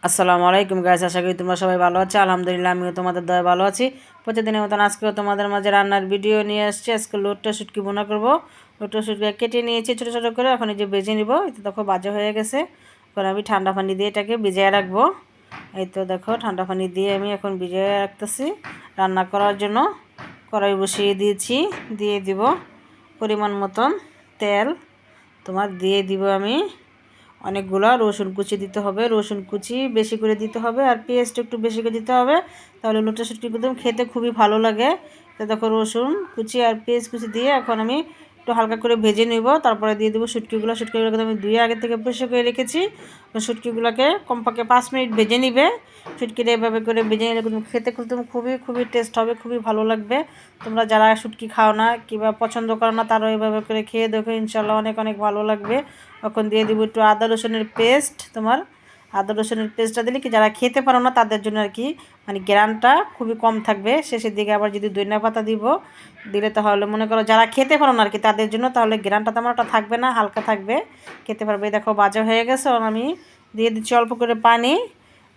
আসসালামু আলাইকুম গাইস, আশা করি তোমরা সবাই ভালো আছো। আলহামদুলিল্লাহ আমিও তোমাদের দয়ায় ভালো আছি। প্রতিদিনের মতন আজকেও তোমাদের মাঝে রান্নার ভিডিও নিয়ে আসছি। আজকে লোটটা শুটকি বোনা করব। লোটটা শুটকি কেটে নিয়েছি ছোটো ছোটো করে, এখন এই যে ভেজে নিব। এই তো দেখো ভাজা হয়ে গেছে। এখন আমি ঠান্ডা পানি দিয়ে এটাকে ভিজিয়ে রাখবো। এই তো দেখো ঠান্ডা পানি দিয়ে আমি এখন ভিজিয়ে রাখতেছি রান্না করার জন্য। কড়াই বসিয়ে দিয়েছি, দিয়ে দিব পরিমাণ মতন তেল। তোমার দিয়ে দিব আমি অনেকগুলো রসুন কুচি দিতে হবে, রসুন কুচি বেশি করে দিতে হবে, আর পেঁয়াজটা একটু বেশি করে দিতে হবে, তাহলে লোটে শুটকি একদম খেতে খুবই ভালো লাগে। তো দেখো রসুন কুচি আর পেঁয়াজ কুচি দিয়ে এখন আমি একটু হালকা করে ভেজে নিব। তারপরে দিয়ে দেবো শুটকিগুলোকে আমি ধুয়ে আগে থেকে পরিষ্কার করে রেখেছি। শুটকিগুলোকে কমপক্ষে 5 মিনিট ভেজে নিবে। শুটকিটা এভাবে করে ভেজে নিলে কিন্তু খেতে কিন্তু খুবই খুবই টেস্ট হবে, খুবই ভালো লাগবে। তোমরা যারা শুটকি খাও না কিংবা পছন্দ করো না, তারাও এভাবে করে খেয়ে দেখো, ইনশাল্লাহ অনেক অনেক ভালো লাগবে। এখন দিয়ে দিব একটু আদা রসুনের পেস্ট। তোমার আদা রসুনের পেস্টটা দিলে কি যারা খেতে পারো না তাদের জন্য আর কি, মানে গ্রানটা খুবই কম থাকবে। শেষের দিকে আবার যদি ধনিয়া পাতা দিব, দিলে তাহলে মনে করো যারা খেতে পারো না আর কি তাদের জন্য, তাহলে গ্রানটা তেমন একটা থাকবে না, হালকা থাকবে, খেতে পারবে। দেখো ভাজা হয়ে গেছে। আমি দিয়ে দিচ্ছি অল্প করে পানি,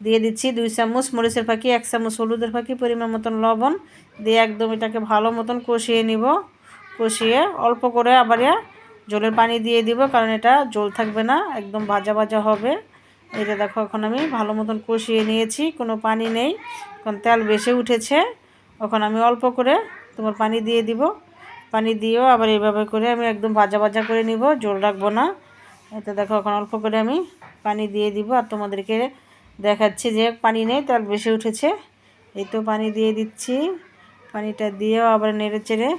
দিয়ে দিচ্ছি 2 চামচ মরিচের ফাঁকি, 1 চামচ হলুদের ফাঁকি, পরিমাণ মতন লবণ দিয়ে একদম এটাকে ভালো মতন কষিয়ে নিব। কষিয়ে অল্প করে আবার জলের পানি দিয়ে দিব, কারণ এটা জল থাকবে না, একদম ভাজা ভাজা হবে। এটা দেখো এখন আমি ভালো মতন কষিয়ে নিয়েছি, কোনো পানি নেই, এখন তেল বেশি উঠেছে। এখন আমি অল্প করে তোমার পানি দিয়ে দিব। পানি দিয়েও আবার এইভাবে করে আমি একদম ভাজা ভাজা করে নিব, জল রাখবো না। এটা দেখো এখন অল্প করে আমি পানি দিয়ে দিব, আর তোমাদেরকে দেখাচ্ছি যে পানি নেই, তেল বেশি উঠেছে। এই তো পানি দিয়ে দিচ্ছি, পানিটা দিয়েও আবার নেড়ে চেড়ে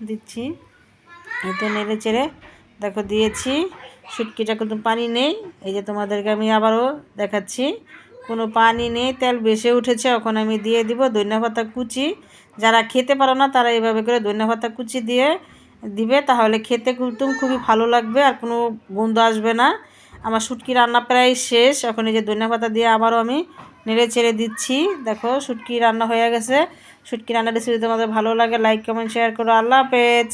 দিচ্ছি। এই তো নেড়ে চেড়ে দেখো দিয়েছি। শুটকিটা কিন্তু পানি নেই, এই যে তোমাদেরকে আমি আবারও দেখাচ্ছি, কোনো পানি নেই, তেল বেশি উঠেছে। এখন আমি দিয়ে দিব ধনিয়া পাতা কুচি। যারা খেতে পারো না তারা এইভাবে করে ধনিয়া পাতা কুচি দিয়ে দিবে, তাহলে খেতে কিন্তু খুবই ভালো লাগবে, আর কোনো গন্ধ আসবে না। আমার শুটকি রান্না প্রায় শেষ। এখন এই যে ধনিয়া পাতা দিয়ে আবারও আমি নেড়ে চেড়ে দিচ্ছি। দেখো শুটকি রান্না হয়ে গেছে। শুটকি রান্নার রেসিপি তোমাদের ভালো লাগে, লাইক কমেন্ট শেয়ার করো। আল্লাহ হাফেজ।